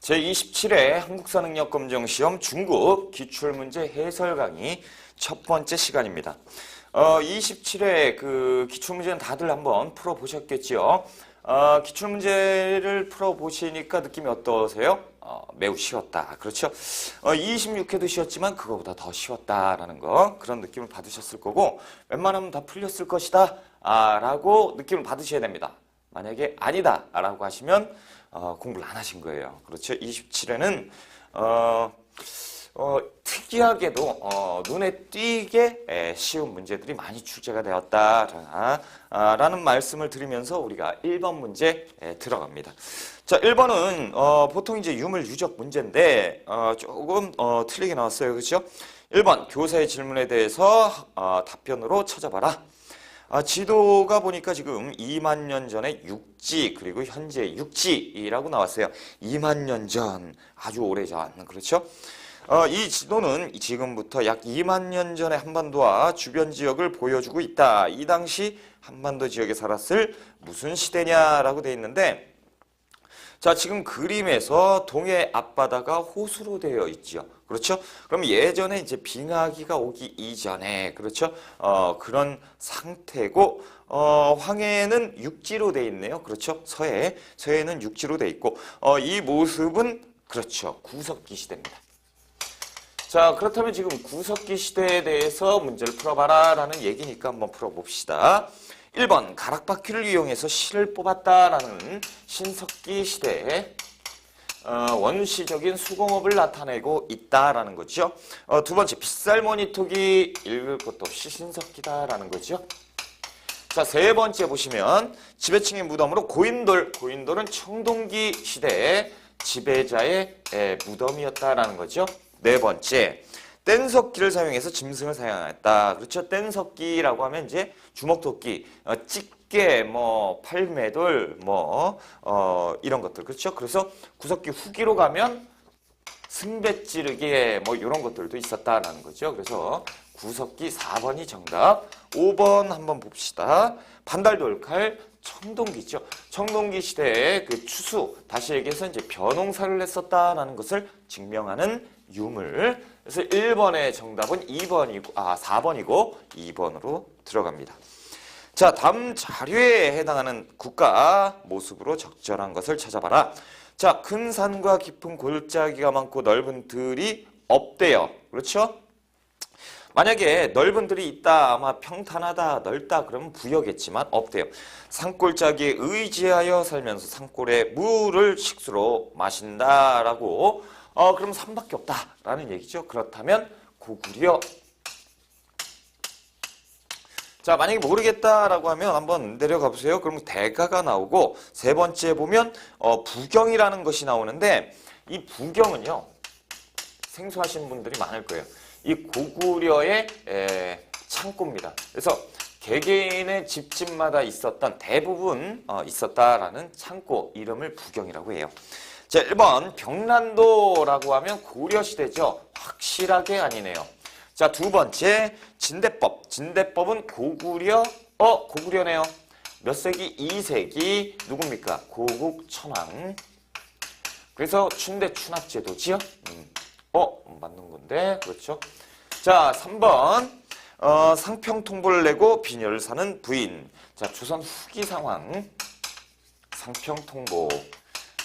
제27회 한국사능력검정시험 중급 기출문제 해설 강의 첫 번째 시간입니다. 27회 그 기출문제는 다들 한번 풀어보셨겠지요? 기출문제를 풀어보시니까 느낌이 어떠세요? 매우 쉬웠다. 그렇죠? 26회도 쉬웠지만 그거보다 더 쉬웠다라는 거, 그런 느낌을 받으셨을 거고, 웬만하면 다 풀렸을 것이다 라고 느낌을 받으셔야 됩니다. 만약에 아니다 라고 하시면 공부를 안 하신 거예요. 그렇죠? 27회는 특이하게도 눈에 띄게 쉬운 문제들이 많이 출제가 되었다라는 말씀을 드리면서 우리가 1번 문제 들어갑니다. 자, 1번은 보통 이제 유물 유적 문제인데 조금 틀리게 나왔어요. 그렇죠? 1번 교사의 질문에 대해서 답변으로 찾아봐라. 지도가 보니까 지금 2만 년 전에 육지, 그리고 현재 육지라고 나왔어요. 2만 년 전, 아주 오래전. 그렇죠? 이 지도는 지금부터 약 2만 년 전의 한반도와 주변 지역을 보여주고 있다. 이 당시 한반도 지역에 살았을 무슨 시대냐라고 되어 있는데, 자, 지금 그림에서 동해 앞바다가 호수로 되어 있죠. 그렇죠? 그럼 예전에 이제 빙하기가 오기 이전에, 그렇죠? 그런 상태고, 황해는 육지로 되어 있네요. 그렇죠? 서해는 육지로 되어 있고, 이 모습은, 그렇죠. 구석기 시대입니다. 자, 그렇다면 지금 구석기 시대에 대해서 문제를 풀어봐라 라는 얘기니까 한번 풀어봅시다. 1번 가락바퀴를 이용해서 실을 뽑았다라는 신석기 시대에 원시적인 수공업을 나타내고 있다라는 거죠. 두 번째 빗살무늬 톡이 읽을 것도 없이 신석기다라는 거죠. 자, 세 번째 보시면 지배층의 무덤으로 고인돌은 청동기 시대의 지배자의 무덤이었다라는 거죠. 네 번째 뗀석기를 사용해서 짐승을 사용했다. 그렇죠? 뗀석기라고 하면 이제 주먹토끼, 집게, 팔매돌, 이런 것들. 그렇죠? 그래서 구석기 후기로 가면 승배찌르기, 이런 것들도 있었다라는 거죠. 그래서 구석기 4번이 정답. 5번 한번 봅시다. 반달돌칼, 청동기죠. 청동기 시대의 그 추수, 다시 얘기해서 이제 벼농사를 했었다라는 것을 증명하는 유물. 그래서 1번의 정답은 4번이고 2번으로 들어갑니다. 자, 다음 자료에 해당하는 국가 모습으로 적절한 것을 찾아봐라. 자, 큰 산과 깊은 골짜기가 많고 넓은 들이 없대요. 그렇죠? 만약에 넓은 들이 있다, 아마 평탄하다, 넓다 그러면 부여겠지만 없대요. 산골짜기에 의지하여 살면서 산골의 물을 식수로 마신다라고 그럼 산밖에 없다라는 얘기죠. 그렇다면 고구려. 자, 만약에 모르겠다라고 하면 한번 내려가 보세요. 그럼 대가가 나오고, 세 번째 보면 부경이라는 것이 나오는데, 이 부경은요 생소하신 분들이 많을 거예요. 이 고구려의 창고입니다. 그래서 개개인의 집집마다 있었던, 대부분 있었다라는 창고 이름을 부경이라고 해요. 자, 1번 병란도라고 하면 고려시대죠. 확실하게 아니네요. 자, 두 번째 진대법. 진대법은 고구려네요. 몇 세기? 2세기. 누굽니까? 고국천왕. 그래서 춘대 춘합제도지요. 맞는 건데. 그렇죠. 자, 3번 상평통보를 내고 빈혈을 사는 부인. 자, 조선 후기 상황. 상평통보.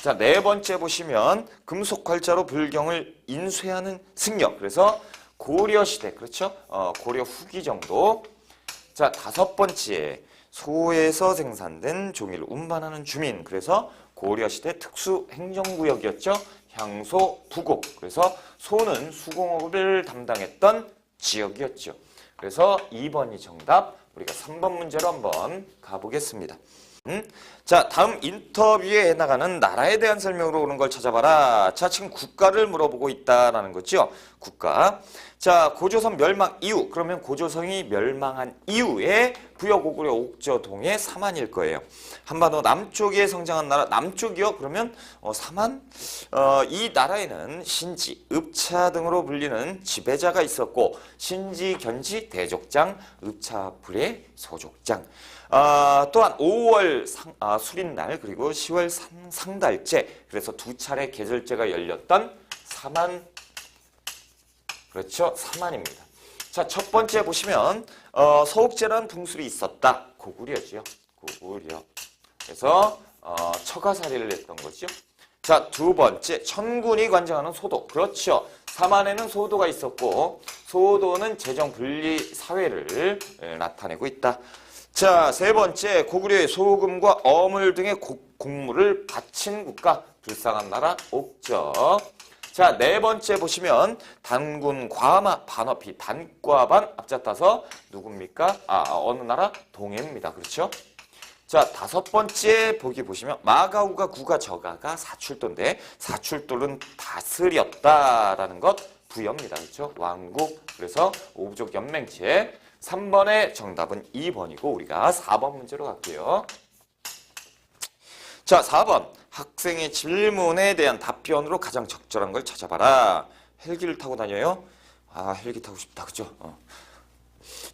자, 네 번째 보시면 금속활자로 불경을 인쇄하는 승려. 그래서 고려시대, 그렇죠? 고려 후기 정도. 자, 다섯 번째 소에서 생산된 종이를 운반하는 주민. 그래서 고려시대 특수행정구역이었죠. 향소, 부곡. 그래서 소는 수공업을 담당했던 지역이었죠. 그래서 2번이 정답. 우리가 3번 문제로 한번 가보겠습니다. 자, 다음 인터뷰에 해나가는 나라에 대한 설명으로 오는 걸 찾아봐라. 자, 지금 국가를 물어보고 있다라는 거죠. 국가. 자, 고조선 멸망 이후, 그러면 고조선이 멸망한 이후에 부여, 고구려, 옥저동의 삼한일 거예요. 한반도 남쪽에 성장한 나라, 남쪽이요? 그러면 삼한? 이 나라에는 신지, 읍차 등으로 불리는 지배자가 있었고, 신지, 견지, 대족장, 읍차, 불의, 소족장. 또한 5월 수린날 그리고 10월 상달제 그래서 두 차례 계절제가 열렸던 사만 그렇죠? 사만입니다. 자, 첫 번째 보시면 서욱제라는 붕술이 있었다. 고구려죠. 고구려. 그래서 처가살이를 했던 거죠. 자, 두 번째 천군이 관장하는 소도. 그렇죠. 사만에는 소도가 있었고 소도는 재정 분리 사회를 나타내고 있다. 자, 세 번째 고구려의 소금과 어물 등의 곡물을 바친 국가 불쌍한 나라 옥저. 자, 네 번째 보시면 단군 과마 반어피 단과반 앞잡아서 누굽니까? 어느 나라? 동해입니다. 그렇죠? 자, 다섯 번째 보기 보시면 마가우가 구가 저가가 사출도인데 사출도는 다스렸다라는 것 부여입니다. 그렇죠? 왕국 그래서 오부족 연맹체. 3번의 정답은 2번이고 우리가 4번 문제로 갈게요. 자, 4번. 학생의 질문에 대한 답변으로 가장 적절한 걸 찾아봐라. 헬기를 타고 다녀요? 헬기 타고 싶다. 그죠?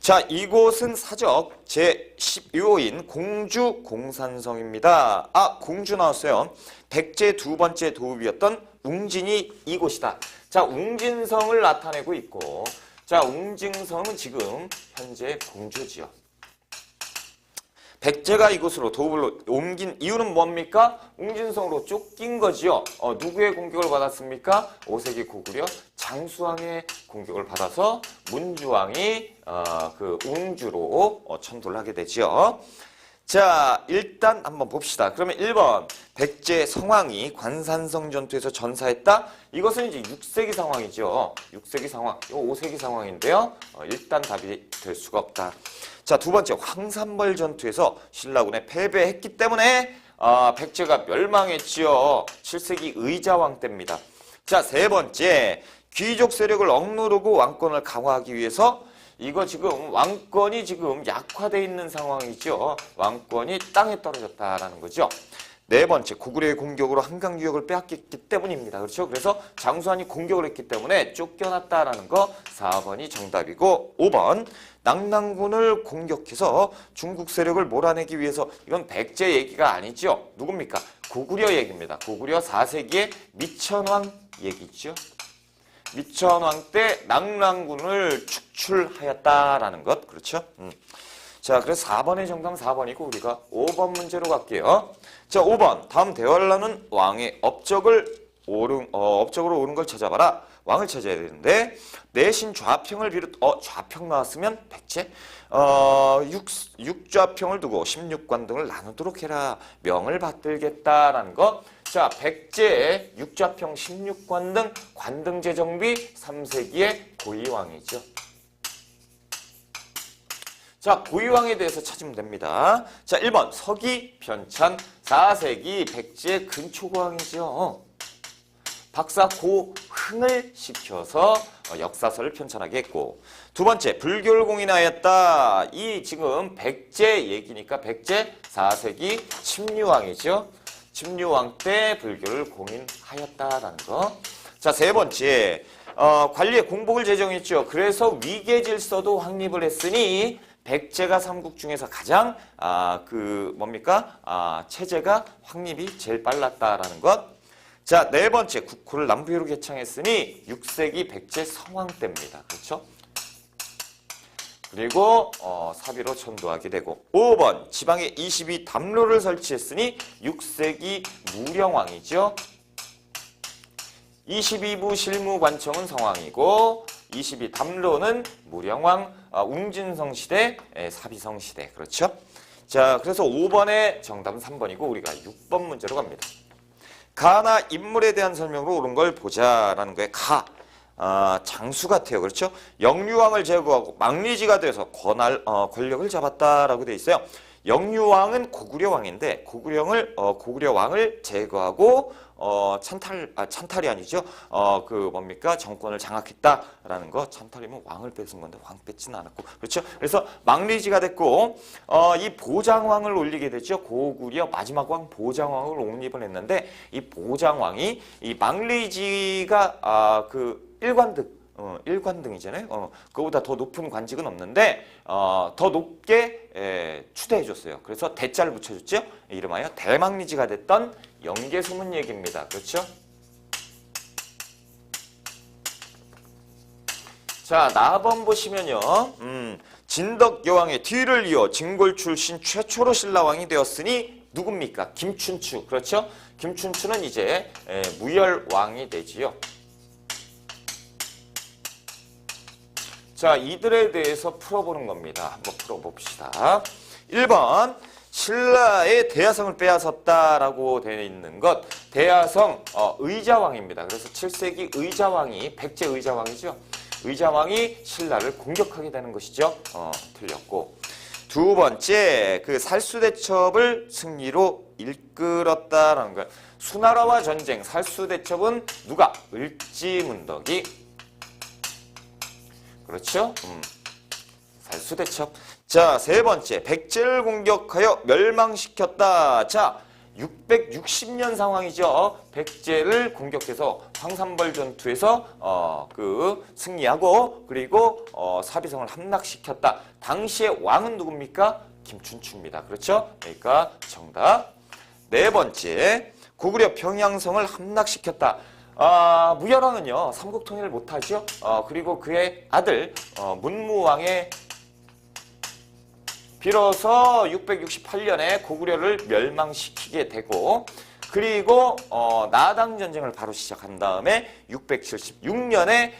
자, 이곳은 사적 제12호인 공주 공산성입니다. 공주 나왔어요. 백제 두 번째 도읍이었던 웅진이 이곳이다. 자, 웅진성을 나타내고 있고 자, 웅진성은 지금 현재 공주지요. 백제가 이곳으로 도읍을 옮긴 이유는 뭡니까? 웅진성으로 쫓긴 거지요. 누구의 공격을 받았습니까? 5세기 고구려 장수왕의 공격을 받아서 문주왕이 그 웅주로 천도를 하게 되지요. 자, 일단 한번 봅시다. 그러면 1번 백제 성왕이 관산성 전투에서 전사했다. 이것은 이제 6세기 상황이죠. 6세기 상황. 이거 5세기 상황인데요. 일단 답이 될 수가 없다. 자, 두 번째 황산벌 전투에서 신라군에 패배했기 때문에 백제가 멸망했지요. 7세기 의자왕 때입니다. 자, 세 번째 귀족 세력을 억누르고 왕권을 강화하기 위해서 이거 지금 왕권이 지금 약화되어 있는 상황이죠. 왕권이 땅에 떨어졌다라는 거죠. 네 번째 고구려의 공격으로 한강 유역을 빼앗겼기 때문입니다. 그렇죠? 그래서 장수환이 공격을 했기 때문에 쫓겨났다라는 거 4번이 정답이고 5번 낙랑군을 공격해서 중국 세력을 몰아내기 위해서 이건 백제 얘기가 아니죠. 누굽니까? 고구려 얘기입니다. 고구려 4세기의 미천왕 얘기죠. 미천왕 때 낙랑군을 축출하였다라는 것. 그렇죠? 자, 그래서 4번의 정답은 4번이고 우리가 5번 문제로 갈게요. 자, 5번. 다음 대활라는 왕의 업적으로 옳은 걸 찾아봐라. 왕을 찾아야 되는데 내신 좌평을 비롯 좌평 나왔으면 백제 6좌평을 두고 16관 등을 나누도록 해라. 명을 받들겠다라는 것. 자, 백제의 6좌평 16관 등 관등제 정비 3세기의 고이왕이죠. 자, 고이왕에 대해서 찾으면 됩니다. 자, 1번 서기 변찬 4세기 백제 근초고왕이죠. 박사 고흥을 시켜서 역사서를 편찬하게 했고 두 번째 불교를 공인하였다. 이 지금 백제 얘기니까 백제 4세기 침류왕이죠. 침류왕 때 불교를 공인하였다라는 거. 자, 세 번째 관리의 공복을 제정했죠. 그래서 위계질서도 확립을 했으니 백제가 삼국 중에서 가장 체제가 확립이 제일 빨랐다라는 것. 자, 네 번째 국호를 남부해로 개창했으니 6세기 백제 성왕 때입니다. 그렇죠? 그리고 사비로 천도하게 되고 5번 지방에 22담로를 설치했으니 6세기 무령왕이죠. 22부 실무관청은 성왕이고 22담로는 무령왕 웅진성 시대, 사비성 시대. 그렇죠? 자, 그래서 5번의 정답은 3번이고 우리가 6번 문제로 갑니다. 가나 인물에 대한 설명으로 옳은 걸 보자라는 거에 장수 같아요. 그렇죠? 영유왕을 제거하고 망리지가 돼서 권력을 잡았다라고 돼 있어요. 영유왕은 고구려왕인데 고구려왕을 제거하고 찬탈이 아니죠. 정권을 장악했다라는 거. 찬탈이면 왕을 뺏은 건데 왕 뺏지는 않았고. 그렇죠? 그래서 망리지가 됐고 이 보장왕을 올리게 되죠. 고구려 마지막 왕 보장왕을 옹립을 했는데 이 보장왕이 이 망리지가 일관득 일관등이잖아요. 그거보다 더 높은 관직은 없는데 더 높게 추대해줬어요. 그래서 대자를 붙여줬죠. 이름하여 대망리지가 됐던 영계소문 얘기입니다. 그렇죠? 자, 나번 보시면요. 진덕 여왕의 뒤를 이어 진골 출신 최초로 신라왕이 되었으니 누굽니까? 김춘추. 그렇죠? 김춘추는 이제 무열왕이 되지요. 자, 이들에 대해서 풀어보는 겁니다. 한번 풀어봅시다. 1번 신라의 대야성을 빼앗았다라고 되어 있는 것. 대야성 의자왕입니다. 그래서 7세기 의자왕이 백제 의자왕이죠. 의자왕이 신라를 공격하게 되는 것이죠. 틀렸고. 두 번째, 그 살수대첩을 승리로 이끌었다라는 거예요. 수나라와 전쟁, 살수대첩은 누가? 을지문덕이. 그렇죠? 살수대첩. 자, 세 번째, 백제를 공격하여 멸망시켰다. 자, 660년 상황이죠. 백제를 공격해서 황산벌 전투에서 승리하고 그리고 사비성을 함락시켰다. 당시의 왕은 누굽니까? 김춘추입니다. 그렇죠? 그러니까 정답. 네 번째, 고구려 평양성을 함락시켰다. 무열왕은요 삼국통일을 못하죠. 그리고 그의 아들 문무왕의 비로소 668년에 고구려를 멸망시키게 되고 그리고 나당전쟁을 바로 시작한 다음에 676년에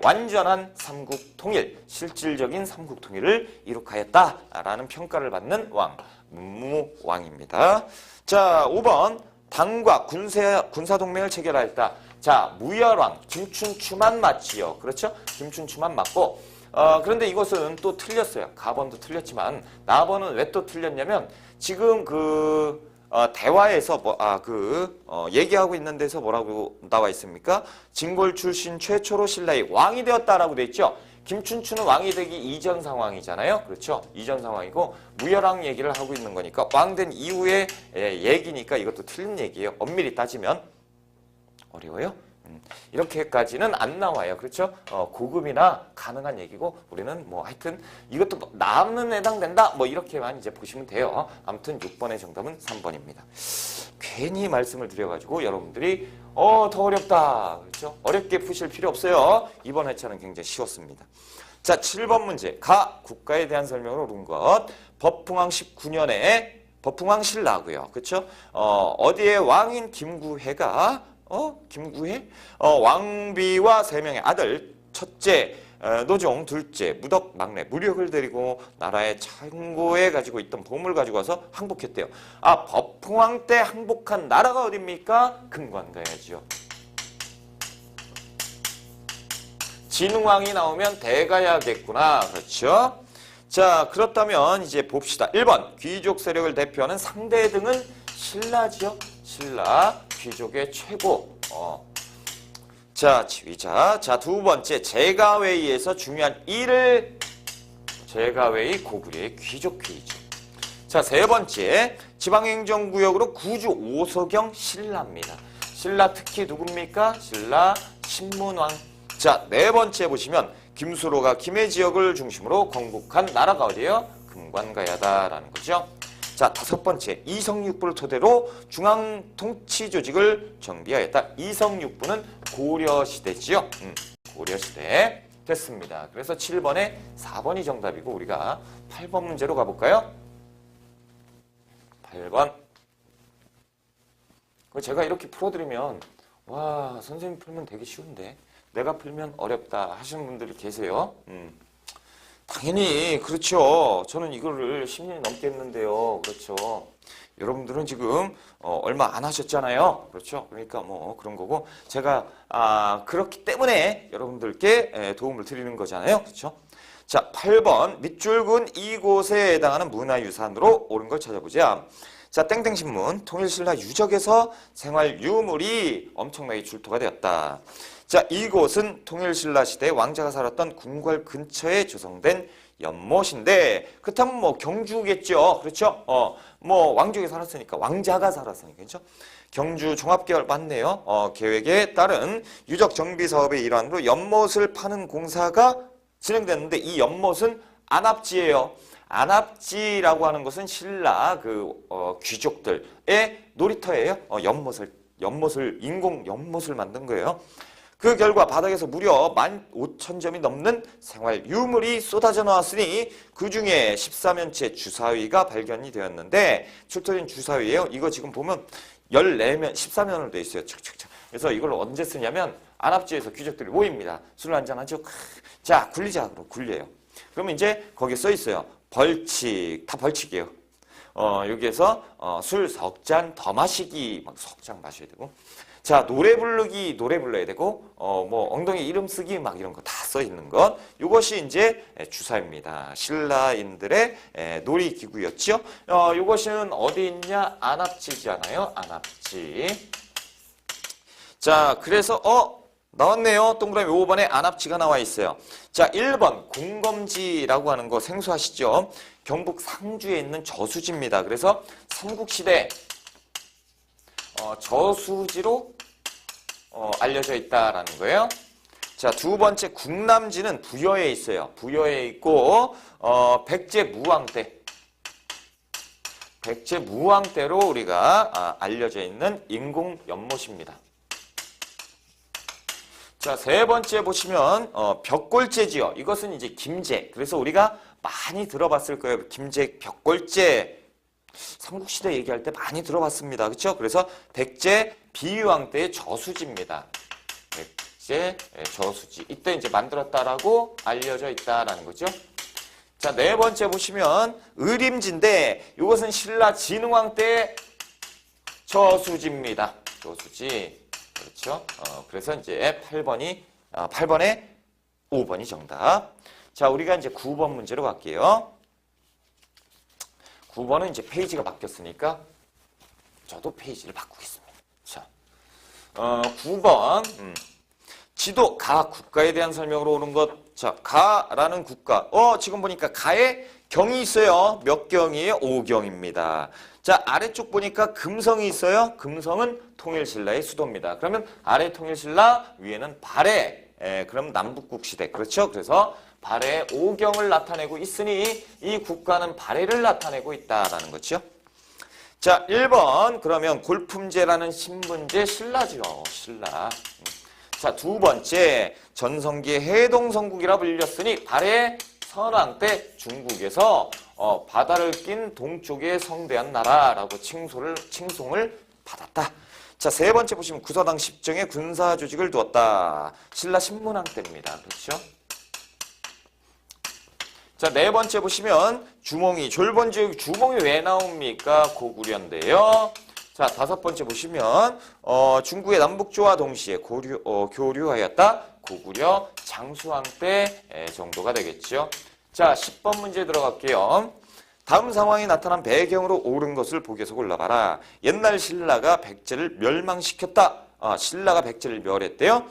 완전한 삼국통일, 실질적인 삼국통일을 이룩하였다라는 평가를 받는 왕, 문무왕입니다. 자, 5번 당과 군사동맹을 체결하였다. 자, 무열왕, 김춘추만 맞지요. 그렇죠? 김춘추만 맞고 그런데 이것은 또 틀렸어요. 가번도 틀렸지만 나번은 왜 또 틀렸냐면 지금 대화에서 얘기하고 있는 데서 뭐라고 나와 있습니까? 진골 출신 최초로 신라의 왕이 되었다라고 돼 있죠. 김춘추는 왕이 되기 이전 상황이잖아요. 그렇죠? 이전 상황이고 무열왕 얘기를 하고 있는 거니까 왕 된 이후의 얘기니까 이것도 틀린 얘기예요. 엄밀히 따지면 어려워요? 이렇게까지는 안 나와요. 그렇죠? 고급이나 가능한 얘기고 우리는 뭐 하여튼 이것도 남는 해당된다 뭐 이렇게만 이제 보시면 돼요. 아무튼 6번의 정답은 3번입니다. 괜히 말씀을 드려가지고 여러분들이 더 어렵다. 그렇죠? 어렵게 푸실 필요 없어요. 이번 회차는 굉장히 쉬웠습니다. 자, 7번 문제. 국가에 대한 설명을 옳은 것. 법흥왕 19년에 법흥왕 신라고요. 그렇죠? 어디에 왕인 김구해가 김구해? 왕비와 3명의 아들, 첫째 노종, 둘째 무덕, 막내 무력을 데리고 나라의 창고에 가지고 있던 보물 가지고 와서 항복했대요. 법흥왕 때 항복한 나라가 어딥니까? 금관가야죠. 진흥왕이 나오면 대가야겠구나. 그렇죠? 자, 그렇다면 이제 봅시다. 1번 귀족 세력을 대표하는 상대 등은 신라지요. 신라 귀족의 최고. 자, 지휘자. 자, 두 번째 제가회의에서 중요한 일을 제가회의 고구려의 귀족회의죠. 자, 세 번째 지방행정구역으로 구주 오소경 신라입니다. 신라 특히 누굽니까? 신라 신문왕. 자, 네 번째 보시면 김수로가 김해 지역을 중심으로 건국한 나라가 어디예요? 금관가야다라는 거죠. 자, 다섯 번째 이성육부를 토대로 중앙통치조직을 정비하였다. 이성육부는 고려시대지요. 고려시대 됐습니다. 그래서 7번에 4번이 정답이고 우리가 8번 문제로 가볼까요? 8번. 제가 이렇게 풀어드리면 와, 선생님 풀면 되게 쉬운데 내가 풀면 어렵다 하시는 분들이 계세요. 당연히 그렇죠. 저는 이거를 10년이 넘게 했는데요. 그렇죠. 여러분들은 지금 얼마 안 하셨잖아요. 그렇죠. 그러니까 뭐 그런 거고 제가 그렇기 때문에 여러분들께 도움을 드리는 거잖아요. 그렇죠. 자, 8번 밑줄근 이곳에 해당하는 문화유산으로 옳은 걸 찾아보자. 자, 땡땡신문 통일신라 유적에서 생활 유물이 엄청나게 출토가 되었다. 자, 이곳은 통일신라 시대 왕자가 살았던 궁궐 근처에 조성된 연못인데 그렇다면 뭐 경주겠죠. 그렇죠? 뭐 왕족이 살았으니까 왕자가 살았으니까 그렇죠? 경주 종합계획 맞네요. 계획에 따른 유적 정비 사업의 일환으로 연못을 파는 공사가 진행됐는데 이 연못은 안압지예요. 안압지라고 하는 것은 신라 귀족들의 놀이터예요. 인공 연못을 만든 거예요. 그 결과 바닥에서 무려 15,000점이 넘는 생활 유물이 쏟아져 나왔으니 그 중에 14면체 주사위가 발견이 되었는데 출토된 주사위예요. 이거 지금 보면 14면, 14면으로 되어 있어요. 착착착. 그래서 이걸 언제 쓰냐면 안압지에서 귀족들이 모입니다. 술을 한잔하죠. 자, 굴리자. 그럼 굴려요. 그러면 이제 거기에 써 있어요. 벌칙. 다 벌칙이에요. 여기에서 술 석 잔 더 마시기. 막 석 잔 마셔야 되고. 자, 노래 부르기, 노래 불러야 되고, 뭐, 엉덩이 이름 쓰기, 막 이런 거 다 써 있는 것. 이것이 이제 주사입니다. 신라인들의 놀이기구였죠. 이것은 어디 있냐? 안압지잖아요. 안압지. 자, 그래서, 나왔네요. 동그라미 5번에 안압지가 나와 있어요. 자, 1번, 공검지라고 하는 거 생소하시죠? 경북 상주에 있는 저수지입니다. 그래서 삼국시대, 저수지로 알려져 있다라는 거예요. 자, 두 번째 국남지는 부여에 있어요. 부여에 있고 백제무왕 때로 우리가 알려져 있는 인공 연못입니다. 자, 세 번째 보시면 벽골제지요. 이것은 이제 김제. 그래서 우리가 많이 들어봤을 거예요. 김제 벽골제. 삼국시대 얘기할 때 많이 들어봤습니다. 그렇죠? 그래서 백제 비유왕 때의 저수지입니다. 백제 저수지. 이때 이제 만들었다라고 알려져 있다라는 거죠. 자, 네 번째 보시면 의림지인데 이것은 신라 진흥왕 때의 저수지입니다. 저수지. 그렇죠? 그래서 이제 8번에 5번이 정답. 자, 우리가 이제 9번 문제로 갈게요. 9번은 이제 페이지가 바뀌었으니까 저도 페이지를 바꾸겠습니다. 자, 9번 지도 가 국가에 대한 설명으로 오는 것. 자, 가라는 국가. 지금 보니까 가에 경이 있어요. 몇 경이에요? 5경입니다. 자, 아래쪽 보니까 금성이 있어요. 금성은 통일신라의 수도입니다. 그러면 아래 통일신라, 위에는 발해. 그럼 남북국 시대. 그렇죠? 그래서 발해 5경을 나타내고 있으니 이 국가는 발해를 나타내고 있다라는 거죠. 자, 1번 그러면 골품제라는 신분제 신라죠. 신라. 자, 두 번째 전성기의 해동성국이라 불렸으니 발해 선왕 때 중국에서 바다를 낀 동쪽의 성대한 나라라고 칭송을 받았다. 자, 세 번째 보시면 구서당 10정에 군사 조직을 두었다. 신라 신문왕 때입니다. 그렇죠? 자, 네 번째 보시면 주몽이 졸본지역 주몽이 왜 나옵니까? 고구려인데요. 자, 다섯 번째 보시면 중국의 남북조와 동시에 교류하였다. 고구려 장수왕 때 정도가 되겠죠. 자, 10번 문제 들어갈게요. 다음 상황이 나타난 배경으로 옳은 것을 보기에서 골라봐라. 옛날 신라가 백제를 멸망시켰다. 신라가 백제를 멸했대요.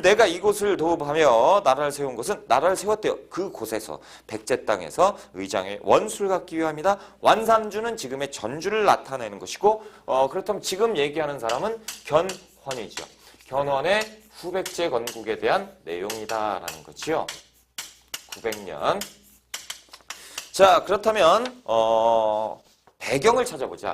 내가 이곳을 도읍하며 나라를 세운 것은 나라를 세웠대요. 그곳에서 백제 땅에서 의장의 원수를 갖기 위함이다. 완산주는 지금의 전주를 나타내는 것이고 그렇다면 지금 얘기하는 사람은 견훤이죠. 견훤의 후백제 건국에 대한 내용이다라는 거지요. 900년. 자, 그렇다면 배경을 찾아보자.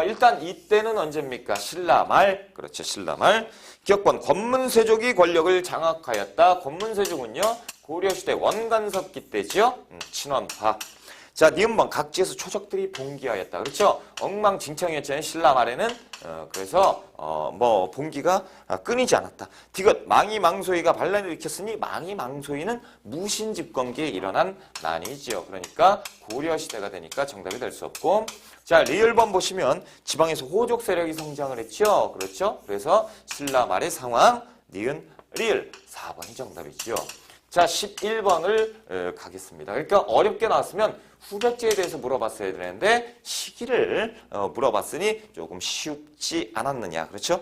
일단 이때는 언제입니까? 신라 말. 그렇죠. 신라 말. 기억번 권문세족이 권력을 장악하였다. 권문세족은요. 고려시대 원간섭기 때죠. 친원파. 자, 니은번 각지에서 초적들이 봉기하였다. 그렇죠? 엉망진창이었잖아요. 신라 말에는. 그래서 봉기가 끊이지 않았다. 디귿 망이망소이가 반란을 일으켰으니 망이망소이는 무신집권기에 일어난 난이지요. 그러니까 고려시대가 되니까 정답이 될 수 없고. 자, 리을번 보시면 지방에서 호족 세력이 성장을 했죠. 그렇죠? 그래서 신라 말의 상황, 니은, 리을 4번이 정답이지요. 자, 11번을 가겠습니다. 그러니까 어렵게 나왔으면 후백제에 대해서 물어봤어야 되는데 시기를 물어봤으니 조금 쉽지 않았느냐. 그렇죠?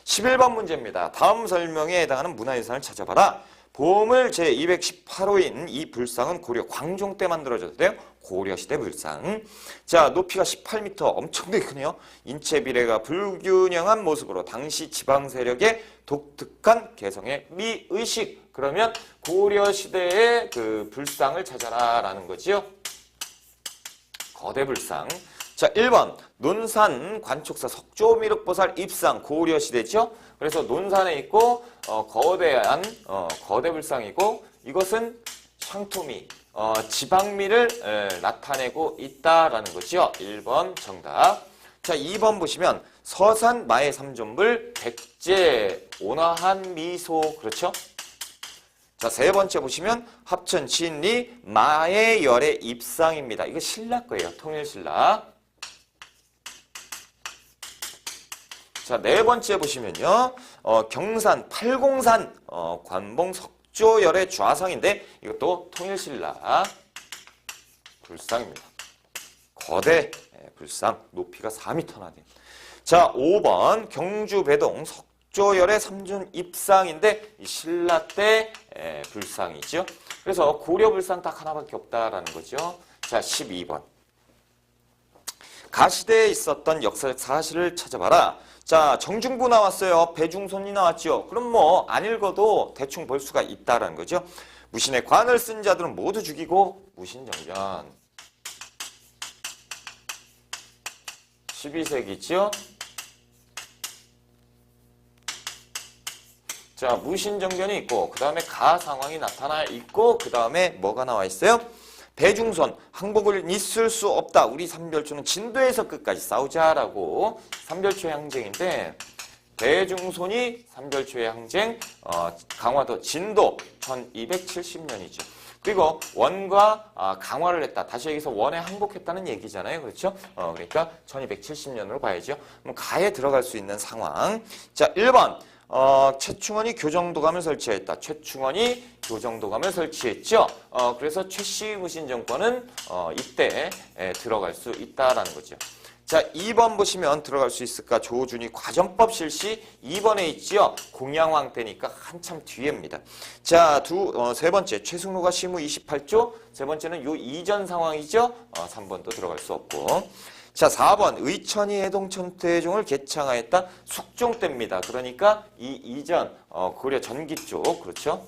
11번 문제입니다. 다음 설명에 해당하는 문화유산을 찾아봐라. 보물 제218호인 이 불상은 고려 광종 때 만들어졌대요. 고려시대 불상. 자, 높이가 18m, 엄청나게 크네요. 인체 비례가 불균형한 모습으로 당시 지방 세력의 독특한 개성의 미의식. 그러면 고려시대의 그 불상을 찾아라 라는 거지요. 거대 불상. 자, 1번 논산 관촉사 석조미륵보살 입상 고려시대죠. 그래서 논산에 있고 거대한 거대 불상이고 이것은 샹토미 지방미를 나타내고 있다라는 거죠. 1번 정답. 자, 2번 보시면 서산 마의 삼존불 백제 온화한 미소 그렇죠? 자, 세 번째 보시면 합천 진리 마의 열의 입상입니다. 이거 신라 거예요. 통일신라. 자, 네 번째 보시면요. 경산 팔공산 관봉 석조열의 좌상인데 이것도 통일신라 불상입니다. 거대 불상 높이가 4m나 돼요. 자, 5번 경주 배동 석조열의 삼존 입상인데 이 신라 때 불상이죠. 그래서 고려 불상 딱 하나밖에 없다라는 거죠. 자, 12번 가시대에 있었던 역사적 사실을 찾아봐라. 자, 정중부 나왔어요. 배중손이 나왔죠. 그럼 뭐 안 읽어도 대충 볼 수가 있다라는 거죠. 무신의 관을 쓴 자들은 모두 죽이고 무신정변. 12세기죠. 자, 무신정변이 있고 그 다음에 가 상황이 나타나 있고 그 다음에 뭐가 나와 있어요? 배중손 항복을 있을 수 없다. 우리 삼별초는 진도에서 끝까지 싸우자라고 삼별초의 항쟁인데 배중손이 삼별초의 항쟁 강화도 진도 1270년이죠. 그리고 원과 강화를 했다. 다시 여기서 원에 항복했다는 얘기잖아요. 그렇죠? 그러니까 1270년으로 봐야죠. 그럼 가에 들어갈 수 있는 상황. 자, 1번 최충원이 교정도감을 설치했다. 최충원이 교정도감을 설치했죠. 그래서 최씨 무신 정권은 이때 들어갈 수 있다라는 거죠. 자, 2번 보시면 들어갈 수 있을까? 조준이 과정법 실시 2번에 있지요. 공양왕 때니까 한참 뒤에입니다. 자, 세 번째 최승로가 시무 28조. 세 번째는 요 이전 상황이죠. 3번도 들어갈 수 없고. 자, 4번 의천이 해동천태종을 개창하였다. 숙종 때입니다. 그러니까 이 이전 고려 전기 쪽 그렇죠.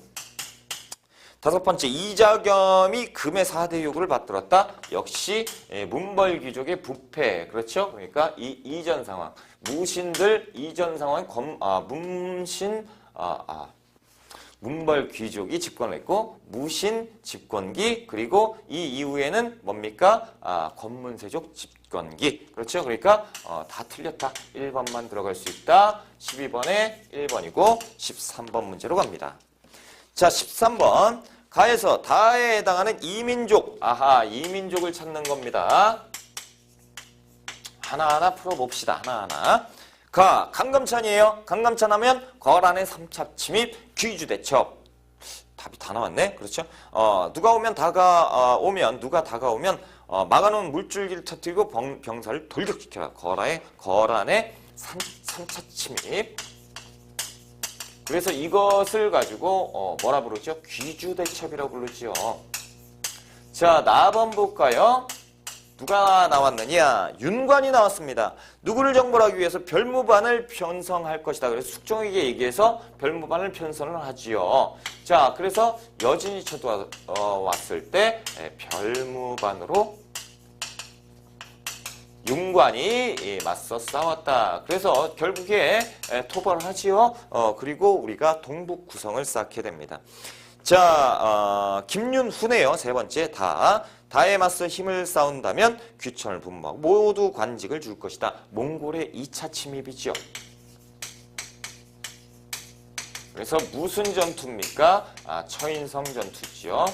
다섯 번째 이자겸이 금의 4대 요구를 받들었다. 역시 문벌귀족의 부패 그렇죠. 그러니까 이 이전 상황 무신들 이전 상황 문벌귀족이 집권을 했고 무신 집권기 그리고 이 이후에는 뭡니까? 권문세족 집권기 그렇죠. 그러니까 다 틀렸다. 1번만 들어갈 수 있다. 12번에 1번이고 13번 문제로 갑니다. 자, 13번 가에서 다에 해당하는 이민족 이민족을 찾는 겁니다. 하나하나 풀어봅시다. 하나하나. 가 강감찬이에요. 강감찬 하면 거란의 3차 침입 귀주대첩. 답이 다 나왔네. 그렇죠? 누가 다가오면 막아놓은 물줄기를 터뜨리고 병사를 돌격시켜라. 거란의 3차 침입. 그래서 이것을 가지고 뭐라 부르죠? 귀주대첩이라고 부르죠. 자, 나번 볼까요? 누가 나왔느냐? 윤관이 나왔습니다. 누구를 정벌하기 위해서 별무반을 편성할 것이다. 그래서 숙종에게 얘기해서 별무반을 편성을 하지요. 자, 그래서 여진이 쳐들어왔을 때 별무반으로 윤관이 맞서 싸웠다. 그래서 결국에 토벌을 하지요. 그리고 우리가 동북 구성을 쌓게 됩니다. 자, 김윤후네요. 세 번째 다에 맞서 힘을 쌓은다면 귀천을 분모하고 모두 관직을 줄 것이다. 몽골의 2차 침입이죠. 그래서 무슨 전투입니까? 처인성 전투죠.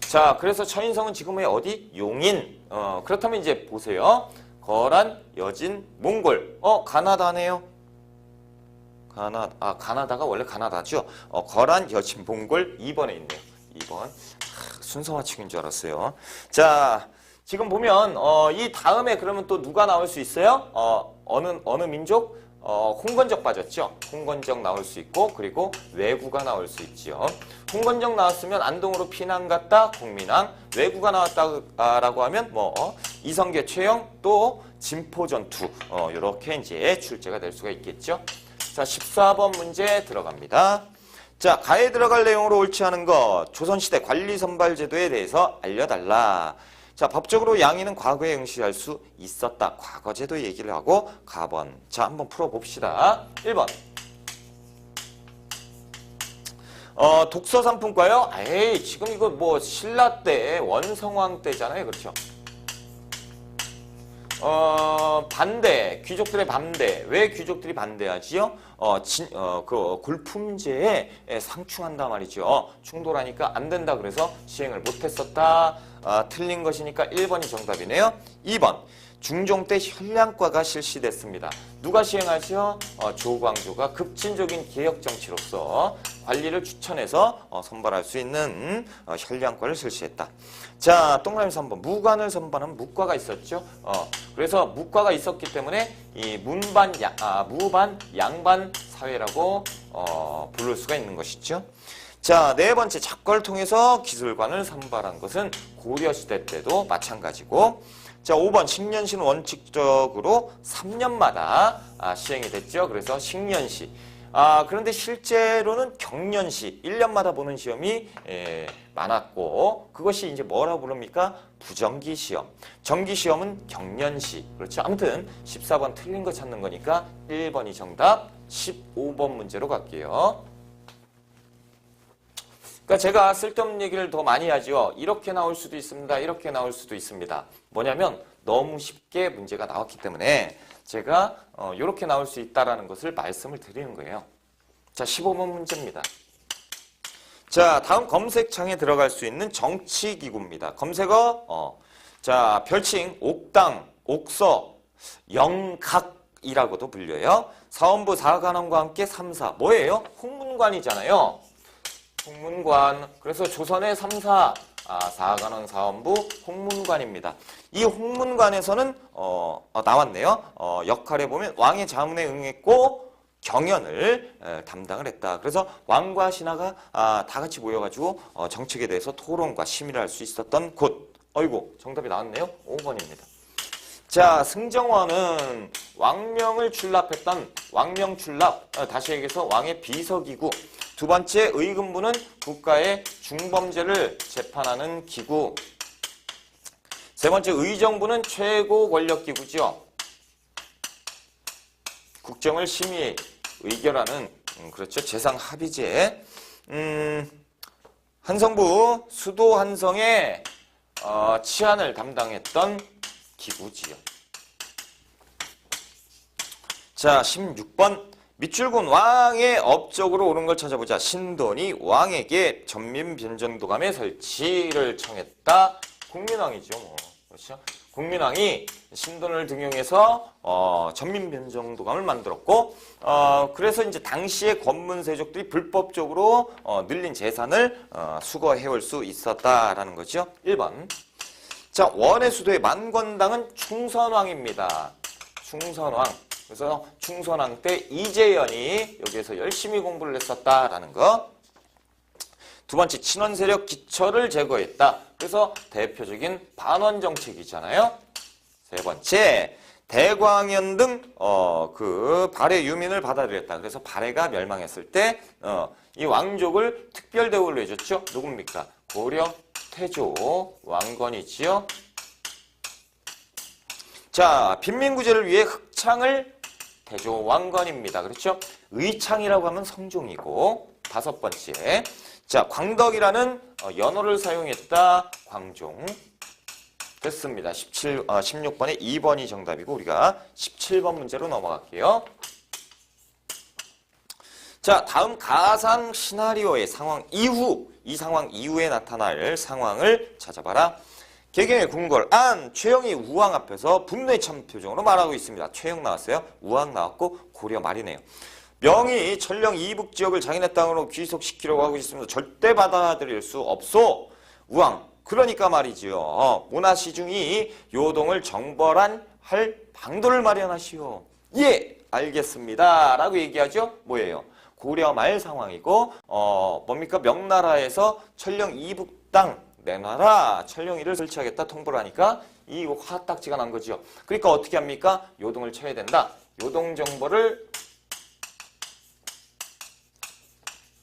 자, 그래서 처인성은 지금의 어디? 용인. 그렇다면 이제 보세요. 거란, 여진, 몽골. 가나다네요. 가나다가 원래 가나다죠. 거란, 여진, 몽골 2번에 있네요. 2번. 순서 맞추기인 줄 알았어요. 자, 지금 보면 이 다음에 그러면 또 누가 나올 수 있어요? 어느 민족? 홍건적 빠졌죠. 홍건적 나올 수 있고 그리고 외구가 나올 수 있죠. 홍건적 나왔으면 안동으로 피난 갔다 공민왕, 외구가 나왔다라고 하면 뭐 이성계 최영 또 진포전투 이렇게 이제 출제가 될 수가 있겠죠. 자, 14번 문제 들어갑니다. 자, 가에 들어갈 내용으로 옳지 않은 것, 조선시대 관리선발제도에 대해서 알려달라. 자, 법적으로 양이는 과거에 응시할 수 있었다. 과거제도 얘기를 하고 가번. 자, 한번 풀어봅시다. 1번. 독서상품과요? 에이, 지금 이거 뭐 신라 때, 원성왕 때잖아요. 그렇죠? 반대, 귀족들의 반대. 왜 귀족들이 반대하지요? 그 굴품제에 상충한다 말이죠. 충돌하니까 안 된다 그래서 시행을 못했었다. 틀린 것이니까 1번이 정답이네요. 2번. 중종 때 현량과가 실시됐습니다. 누가 시행하죠? 조광조가 급진적인 개혁정치로서 관리를 추천해서 선발할 수 있는 현량과를 실시했다. 자, 동그라미 3번. 무관을 선발하면 무과가 있었죠. 그래서 무과가 있었기 때문에 이 무반 양반 사회라고 부를 수가 있는 것이죠. 자, 네 번째. 작과를 통해서 기술관을 선발한 것은 고려시대 때도 마찬가지고, 자, 5번 식년시는 원칙적으로 3년마다 시행이 됐죠. 그래서 식년시. 그런데 실제로는 경년시, 1년마다 보는 시험이 많았고, 그것이 이제 뭐라고 부릅니까? 부정기 시험. 정기 시험은 경년시. 그렇죠. 아무튼 14번 틀린 거 찾는 거니까 1번이 정답, 15번 문제로 갈게요. 그러니까 제가 쓸데없는 얘기를 더 많이 하죠. 이렇게 나올 수도 있습니다. 이렇게 나올 수도 있습니다. 뭐냐면 너무 쉽게 문제가 나왔기 때문에 제가 이렇게 나올 수 있다는 것을 말씀을 드리는 거예요. 자, 15번 문제입니다. 자, 다음 검색창에 들어갈 수 있는 정치기구입니다. 검색어, 자, 별칭, 옥당, 옥서, 영각이라고도 불려요. 사원부 사관원과 함께 3사. 뭐예요? 홍문관이잖아요. 홍문관. 그래서 조선의 3사, 사관원, 사원부, 홍문관입니다. 이 홍문관에서는 나왔네요. 역할에 보면 왕의 자문에 응했고 경연을 담당을 했다. 그래서 왕과 신하가 다 같이 모여가지고 정책에 대해서 토론과 심의를 할 수 있었던 곳. 어이구, 정답이 나왔네요. 5번입니다. 자, 승정원은 왕명을 출납했던 왕명 출납, 다시 얘기해서 왕의 비서기구. 두 번째, 의금부는 국가의 중범죄를 재판하는 기구. 세 번째, 의정부는 최고 권력기구죠. 국정을 심의, 의결하는, 그렇죠. 재상합의제. 한성부, 수도 한성의 치안을 담당했던 기구지요. 자, 16번. 밑줄군 왕의 업적으로 옳은 걸 찾아보자. 신돈이 왕에게 전민변정도감의 설치를 청했다. 국민왕이죠. 뭐. 그렇죠? 국민왕이 신돈을 등용해서 전민변정도감을 만들었고, 그래서 이제 당시에 권문세족들이 불법적으로 늘린 재산을 수거해올 수 있었다라는 거죠. 1번. 자, 원의 수도의 만권당은 충선왕입니다. 충선왕. 그래서 충선왕 때 이재현이 여기에서 열심히 공부를 했었다라는 거. 두 번째, 친원 세력 기처를 제거했다. 그래서 대표적인 반원 정책이잖아요. 세 번째, 대광현 등 그 발해 유민을 받아들였다. 그래서 발해가 멸망했을 때 이 왕족을 특별 대우를 해줬죠. 누굽니까? 고려 태조 왕건이지요. 자, 빈민구제를 위해 흑창을 태조 왕건입니다. 그렇죠? 의창이라고 하면 성종이고. 다섯 번째, 자, 광덕이라는 연호를 사용했다. 광종. 됐습니다. 16번에 2번이 정답이고 우리가 17번 문제로 넘어갈게요. 자, 다음 가상 시나리오의 상황 이후, 이 상황 이후에 나타날 상황을 찾아봐라. 개경의 궁궐 안 최영이 우왕 앞에서 분노에 찬 표정으로 말하고 있습니다. 최영 나왔어요. 우왕 나왔고 고려 말이네요. 명이 천령 이북 지역을 자기네 땅으로 귀속시키려고 하고 있습니다. 절대 받아들일 수 없소. 우왕. 그러니까 말이지요. 문화시중이 요동을 정벌한 할 방도를 마련하시오. 예. 알겠습니다. 라고 얘기하죠. 뭐예요? 고려 말 상황이고 뭡니까? 명나라에서 천령 이북 땅 내놔라. 천령이를 설치하겠다 통보를 하니까 이 화딱지가 난 거죠. 그러니까 어떻게 합니까? 요동을 쳐야 된다. 요동 정보를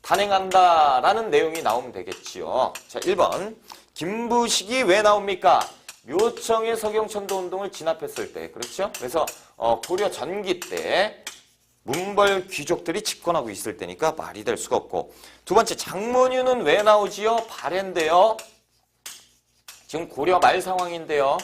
단행한다라는 내용이 나오면 되겠지요. 자, 1번. 김부식이 왜 나옵니까? 묘청의 서경천도운동을 진압했을 때. 그렇죠? 그래서 고려 전기 때 문벌 귀족들이 집권하고 있을 때니까 말이 될 수가 없고. 두 번째, 장문유는 왜 나오지요? 발해인데요. 지금 고려 말 상황인데요.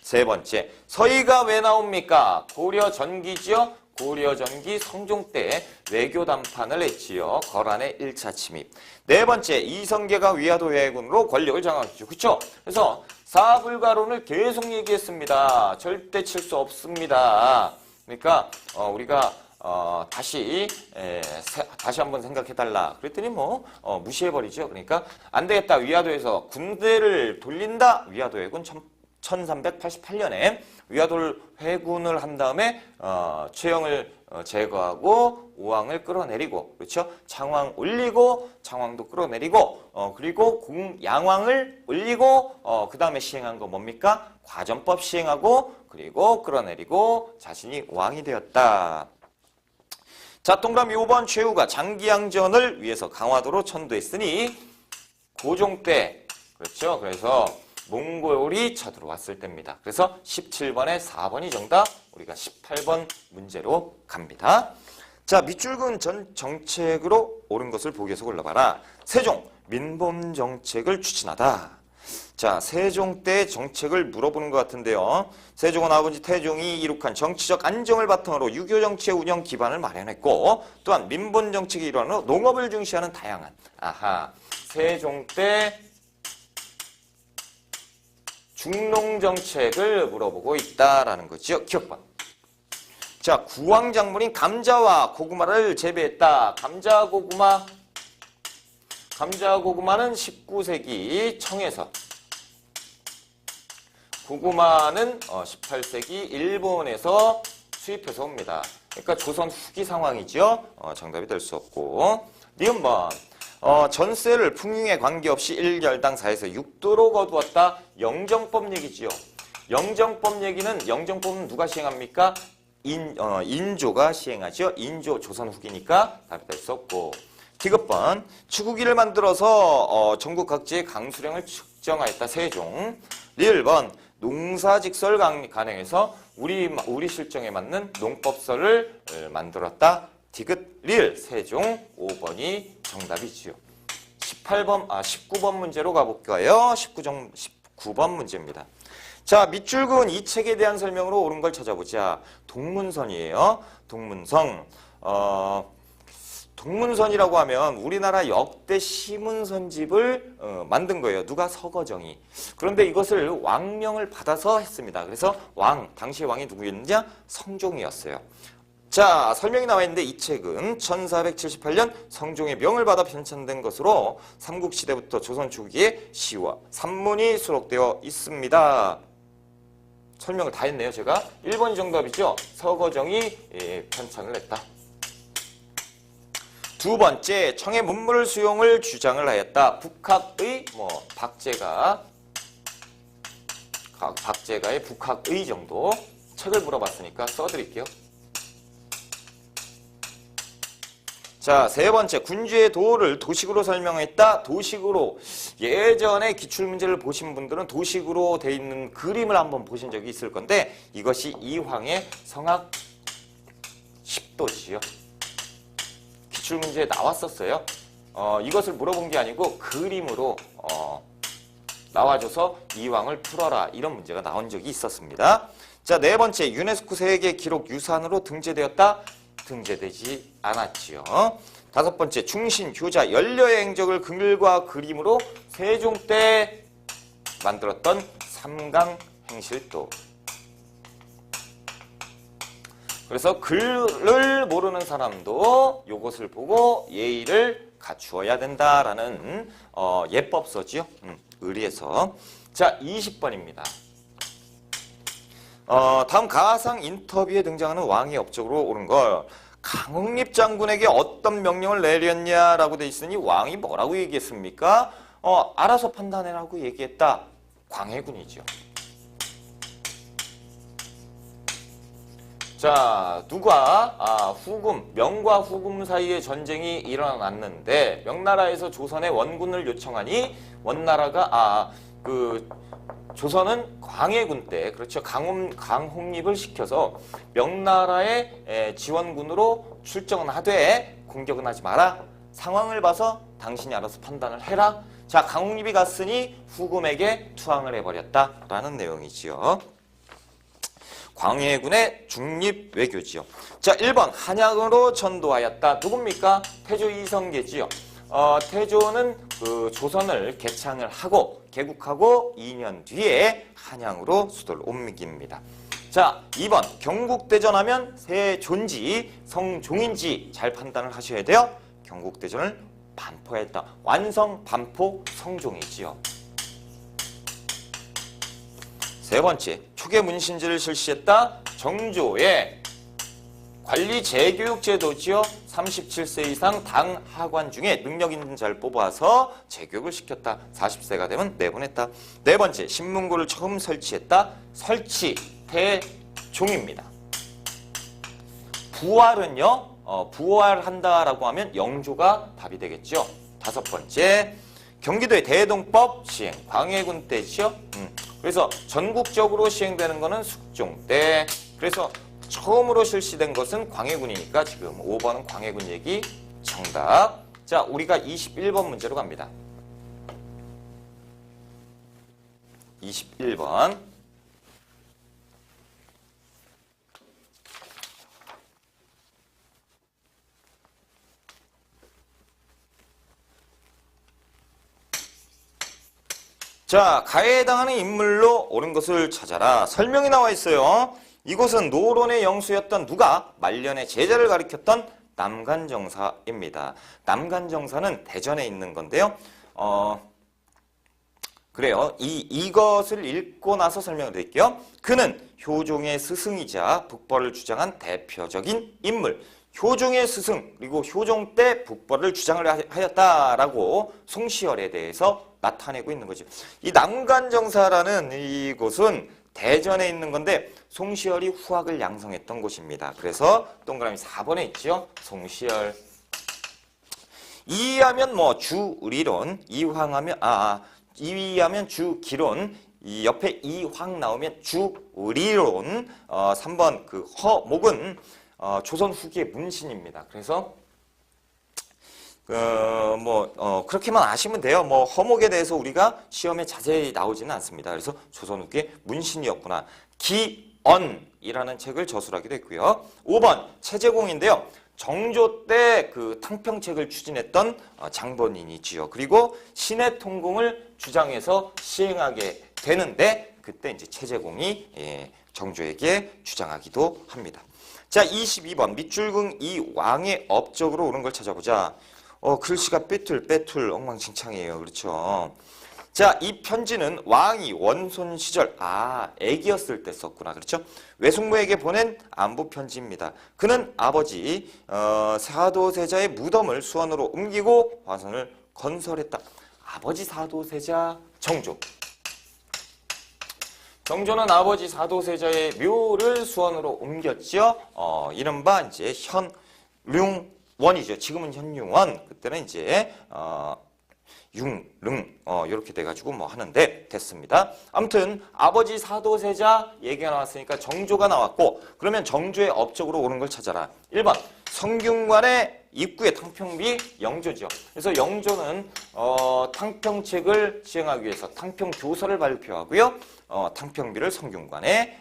세 번째, 서희가 왜 나옵니까? 고려 전기지요. 고려 전기 성종 때 외교 담판을 했지요. 거란의 1차 침입. 네 번째, 이성계가 위화도 해군으로 권력을 장악했죠. 그렇죠? 그래서 사불가론을 계속 얘기했습니다. 절대 칠 수 없습니다. 그러니까 우리가 다시 한번 생각해달라. 그랬더니 무시해버리죠. 그러니까 안 되겠다. 위화도에서 군대를 돌린다. 위화도 해군 1388년에 위화도를 회군을 한 다음에 최영을 제거하고 우왕을 끌어내리고, 그렇죠? 창왕 올리고 창왕도 끌어내리고 그리고 양왕을 올리고 그 다음에 시행한 거 뭡니까? 과전법 시행하고 그리고 끌어내리고 자신이 왕이 되었다. 자, 동그라미 5번, 최후가 장기양전을 위해서 강화도로 천도했으니 고종 때, 그렇죠? 그래서 몽골이 쳐들어왔을 때입니다. 그래서 17번에 4번이 정답, 우리가 18번 문제로 갑니다. 자, 밑줄근 전 정책으로 옳은 것을 보기에서 골라봐라. 세종, 민본 정책을 추진하다. 자, 세종 때 정책을 물어보는 것 같은데요. 세종은 아버지 태종이 이룩한 정치적 안정을 바탕으로 유교 정치의 운영 기반을 마련했고, 또한 민본 정책의 일환으로 농업을 중시하는 다양한 세종 때 중농 정책을 물어보고 있다라는 거죠. 기억번. 자, 구황작물인 감자와 고구마를 재배했다. 감자, 고구마는 19세기 청에서, 고구마는 18세기 일본에서 수입해서 옵니다. 그러니까 조선 후기 상황이죠. 정답이 될 수 없고. 니은번. 전세를 풍흉에 관계없이 1열당 4에서 6도로 거두었다. 영정법 얘기지요. 영정법 얘기는, 영정법은 누가 시행합니까? 인조가 시행하죠. 인조 조선 후기니까 답이 될 수 없고. 디귿번. 추구기를 만들어서 전국 각지의 강수량을 측정하였다. 세종. 리을번. 농사직설 간행해서 우리 실정에 맞는 농법설을 만들었다. 디귿 리을 세종. 5번이 정답이지요. 19번 문제로 가볼까요? 19번 문제입니다. 자, 밑줄근 이 책에 대한 설명으로 옳은 걸 찾아보자. 동문선이에요. 동문성. 동문선이라고 하면 우리나라 역대 시문선집을 만든 거예요. 누가? 서거정이. 그런데 이것을 왕명을 받아서 했습니다. 그래서 당시 왕이 누구였느냐? 성종이었어요. 자, 설명이 나와 있는데 이 책은 1478년 성종의 명을 받아 편찬된 것으로 삼국시대부터 조선 초기에 시와 산문이 수록되어 있습니다. 설명을 다 했네요, 제가. 1번이 정답이죠. 서거정이 편찬을 했다. 두 번째, 청의 문물 수용을 주장을 하였다. 북학의 박제가의 북학의 정도. 책을 물어봤으니까 써드릴게요. 자, 세 번째, 군주의 도를 도식으로 설명했다. 도식으로, 예전에 기출문제를 보신 분들은 도식으로 돼 있는 그림을 한번 보신 적이 있을 건데, 이것이 이황의 성악 10도시요. 기출문제에 나왔었어요. 이것을 물어본 게 아니고 그림으로 나와줘서 이황을 풀어라, 이런 문제가 나온 적이 있었습니다. 자, 네 번째, 유네스코 세계 기록 유산으로 등재되었다. 등재되지 않았지요. 다섯 번째, 충신, 효자, 연려의 행적을 글과 그림으로 세종 때 만들었던 삼강 행실도. 그래서 글을 모르는 사람도 이것을 보고 예의를 갖추어야 된다라는 예법서지요. 의리에서. 자, 20번입니다. 다음 가상 인터뷰에 등장하는 왕의 업적으로 옳은 걸 강홍립 장군에게 어떤 명령을 내렸냐라고 돼 있으니 왕이 뭐라고 얘기했습니까? 알아서 판단해라고 얘기했다. 광해군이죠. 자, 누가 후금, 명과 후금 사이에 전쟁이 일어났는데 명나라에서 조선에 원군을 요청하니 원나라가 조선은 광해군 때 그렇죠. 강홍립을 시켜서 명나라의 지원군으로 출정은 하되 공격은 하지 마라. 상황을 봐서 당신이 알아서 판단을 해라. 자, 강홍립이 갔으니 후금에게 투항을 해버렸다라는 내용이지요. 광해군의 중립 외교지요. 자, 1번 한양으로 전도하였다. 누굽니까? 태조 이성계지요. 태조는 조선을 개창을 하고 개국하고 2년 뒤에 한양으로 수도를 옮깁니다. 자, 2번 경국대전하면 세존지 성종인지 잘 판단을 하셔야 돼요. 경국대전을 반포했다. 완성 반포 성종이지요. 세 번째, 초계 문신제를 실시했다. 정조의 관리 재교육 제도지요. 37세 이상 당 하관 중에 능력 있는 자를 뽑아서 재교육을 시켰다. 40세가 되면 내보냈다. 네 번째, 신문고를 처음 설치했다. 설치 태종입니다. 부활은요. 부활한다라고 하면 영조가 답이 되겠죠. 다섯 번째, 경기도의 대동법 시행. 광해군 때죠. 그래서 전국적으로 시행되는 거는 숙종 때. 그래서 처음으로 실시된 것은 광해군이니까 지금 5번은 광해군 얘기 정답. 자, 우리가 21번 문제로 갑니다. 21번. 자, 가해에 해당하는 인물로 옳은 것을 찾아라. 설명이 나와 있어요. 이곳은 노론의 영수였던 누가 말년의 제자를 가리켰던 남간정사입니다. 남간정사는 대전에 있는 건데요. 그래요. 이것을 읽고 나서 설명을 드릴게요. 그는 효종의 스승이자 북벌을 주장한 대표적인 인물. 효종의 스승 그리고 효종 때 북벌을 주장을 하였다라고 송시열에 대해서 나타내고 있는 거죠. 이 남간정사라는 이곳은 대전에 있는 건데 송시열이 후학을 양성했던 곳입니다. 그래서 동그라미 4번에 있죠. 송시열. 이하면 뭐 주리론, 이하면 주기론, 이 옆에 이황 나오면 주리론. 3번 그 허목은 조선 후기의 문신입니다. 그래서 그렇게만 아시면 돼요. 뭐 허목에 대해서 우리가 시험에 자세히 나오지는 않습니다. 그래서 조선 후기의 문신이었구나. 기언이라는 책을 저술하기도 했고요. 5번 최재공인데요. 정조 때 그 탕평책을 추진했던 장본인이지요. 그리고 신해통공을 주장해서 시행하게 되는데 그때 이제 최재공이 정조에게 주장하기도 합니다. 자, 22번 밑줄근 이 왕의 업적으로 옳은 걸 찾아보자. 글씨가 빼툴 엉망진창이에요. 그렇죠? 자, 이 편지는 왕이 원손 시절 애기였을 때 썼구나. 그렇죠? 외숙모에게 보낸 안부 편지입니다. 그는 아버지 사도세자의 무덤을 수원으로 옮기고 화성을 건설했다. 아버지 사도세자 정조. 정조는 아버지 사도세자의 묘를 수원으로 옮겼죠. 이른바 이제 현륭원이죠. 지금은 현융원. 그때는 이제 융릉 이렇게 돼가지고 뭐 하는데 됐습니다. 아무튼 아버지 사도세자 얘기가 나왔으니까 정조가 나왔고 그러면 정조의 업적으로 오는 걸 찾아라. 1번 성균관의 입구에 탕평비 영조죠. 그래서 영조는 탕평책을 시행하기 위해서 탕평교서를 발표하고요. 탕평비를 성균관에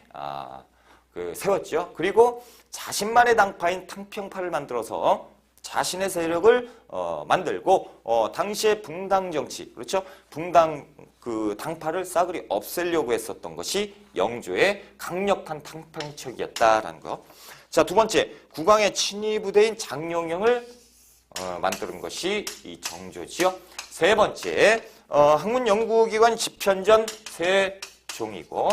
세웠죠. 그리고 자신만의 당파인 탕평파를 만들어서 자신의 세력을 만들고 당시의 붕당 정치, 그렇죠? 붕당 그 당파를 싸그리 없애려고 했었던 것이 영조의 강력한 탕평책이었다라는 거. 자, 두 번째, 국왕의 친위 부대인 장룡영을 만드는 것이 이 정조지요. 세 번째, 학문연구기관 집현전 세종이고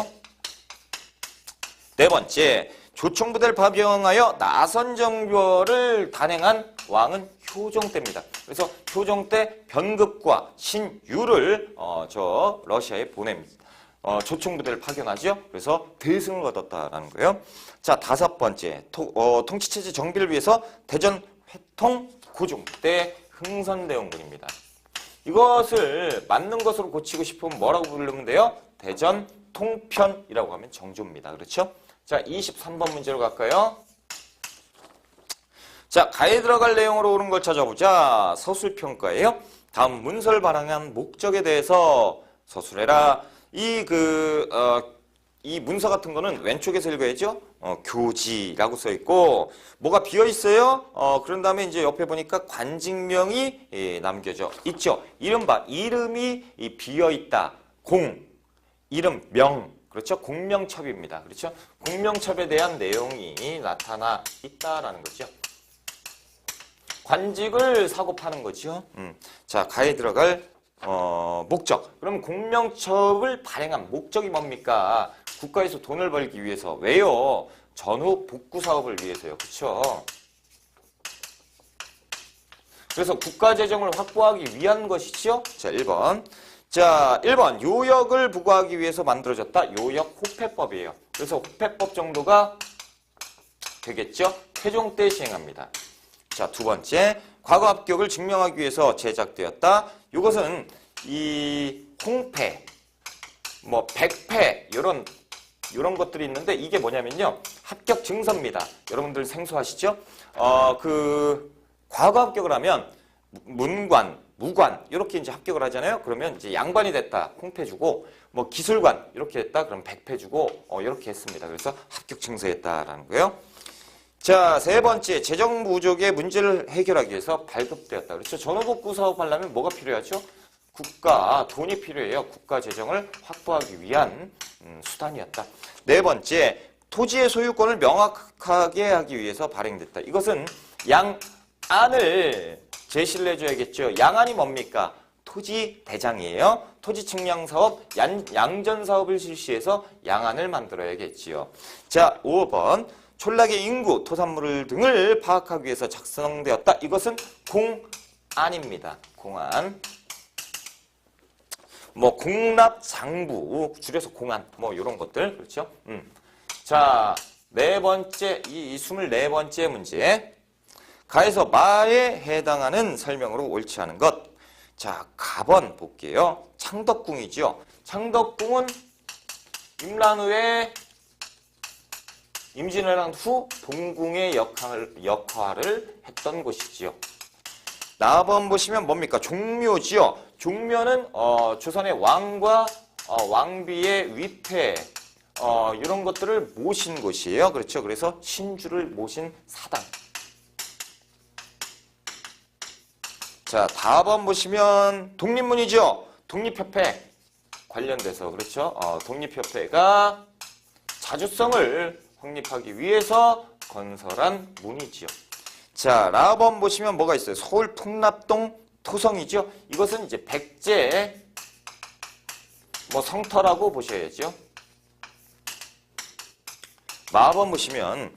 네 번째, 조총부대를 파병하여 나선 정벌을 단행한 왕은 효종 때입니다. 그래서 효종 때 변급과 신유를 러시아에 보냅니다. 조총부대를 파견하죠. 그래서 대승을 거뒀다라는 거예요. 자, 다섯 번째, 통치체제 정비를 위해서 대전 회통 고종 때 흥선대원군입니다. 이것을 맞는 것으로 고치고 싶으면 뭐라고 부르면 돼요? 대전 통편이라고 하면 정조입니다. 그렇죠? 자, 23번 문제로 갈까요? 자, 가에 들어갈 내용으로 옳은 걸 찾아보자. 서술평가예요. 다음 문서를 발행한 목적에 대해서 서술해라. 이 문서 같은 거는 왼쪽에서 읽어야죠. 교지라고 써 있고, 뭐가 비어 있어요? 그런 다음에 이제 옆에 보니까 관직명이 남겨져 있죠. 이름이 비어 있다. 이름, 명. 그렇죠? 공명첩입니다. 그렇죠? 공명첩에 대한 내용이 나타나 있다라는 거죠. 관직을 사고 파는 거죠. 자, 가에 들어갈 목적. 그럼 공명첩을 발행한 목적이 뭡니까? 국가에서 돈을 벌기 위해서. 왜요? 전후 복구 사업을 위해서요. 그렇죠? 그래서 국가 재정을 확보하기 위한 것이죠. 자, 1번. 자, 1번. 요역을 부과하기 위해서 만들어졌다. 요역 호패법이에요. 그래서 호패법 정도가 되겠죠? 태종 때 시행합니다. 자, 두 번째. 과거 합격을 증명하기 위해서 제작되었다. 이것은 이 홍패, 백패 이런 것들이 있는데 이게 뭐냐면요. 합격 증서입니다. 여러분들 생소하시죠? 과거 합격을 하면 문관, 무관 이렇게 이제 합격을 하잖아요. 그러면 이제 양반이 됐다. 홍패 주고 기술관 이렇게 했다. 그럼 백패 주고 이렇게 했습니다. 그래서 합격 증서했다라는 거예요. 자, 세 번째, 재정 부족의 문제를 해결하기 위해서 발급되었다. 그렇죠? 전후복구 사업하려면 뭐가 필요하죠? 돈이 필요해요. 국가 재정을 확보하기 위한 수단이었다. 네 번째, 토지의 소유권을 명확하게 하기 위해서 발행됐다. 이것은 양안을 제시를 해줘야겠죠. 양안이 뭡니까? 토지 대장이에요. 토지 측량 사업, 양전 사업을 실시해서 양안을 만들어야겠지요. 자, 5번. 촌락의 인구, 토산물 등을 파악하기 위해서 작성되었다. 이것은 공안입니다. 공안. 공납장부, 줄여서 공안, 이런 것들. 그렇죠? 자, 네 번째, 이 24번째 문제. 가에서 마에 해당하는 설명으로 옳지 않은 것. 자, 가번 볼게요. 창덕궁이죠. 창덕궁은 임진왜란 후 동궁의 역할을 했던 곳이지요. 나번 보시면 뭡니까? 종묘지요. 종묘는 조선의 왕과 왕비의 위패 이런 것들을 모신 곳이에요. 그렇죠? 그래서 신주를 모신 사당. 자, 다번 보시면 독립문이죠. 독립협회 관련돼서 그렇죠? 독립협회가 자주성을 확립하기 위해서 건설한 문이지요. 자, 라번 보시면 뭐가 있어요? 서울 풍납동 토성이죠. 이것은 이제 백제 성터라고 보셔야죠. 마번 보시면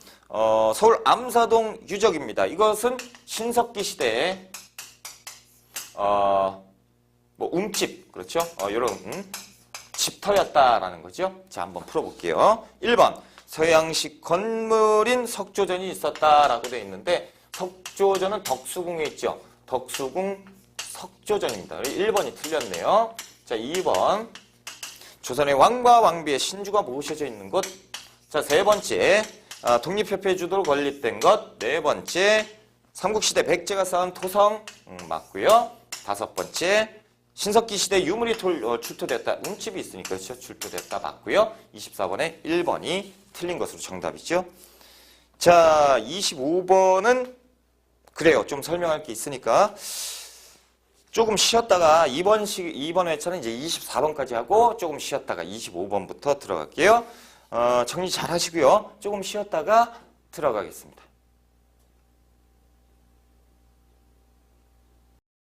서울 암사동 유적입니다. 이것은 신석기 시대에 움집 그렇죠? 이런 집터였다라는 거죠. 자, 한번 풀어볼게요. 1번 서양식 건물인 석조전이 있었다라고 되어 있는데 석조전은 덕수궁에 있죠. 덕수궁 석조전입니다. 1번이 틀렸네요. 자, 2번 조선의 왕과 왕비의 신주가 모셔져 있는 곳. 자, 세 번째 독립협회 주도로 건립된 것. 네 번째 삼국시대 백제가 쌓은 토성 맞고요. 다섯 번째 신석기 시대 유물이 출토됐다. 움집이 있으니까 그렇죠. 출토됐다 맞고요. 24번에 1번이 틀린 것으로 정답이죠. 자, 25번은 그래요. 좀 설명할 게 있으니까 조금 쉬었다가 이번 회차는 이제 24번까지 하고 조금 쉬었다가 25번부터 들어갈게요. 정리 잘 하시고요. 조금 쉬었다가 들어가겠습니다.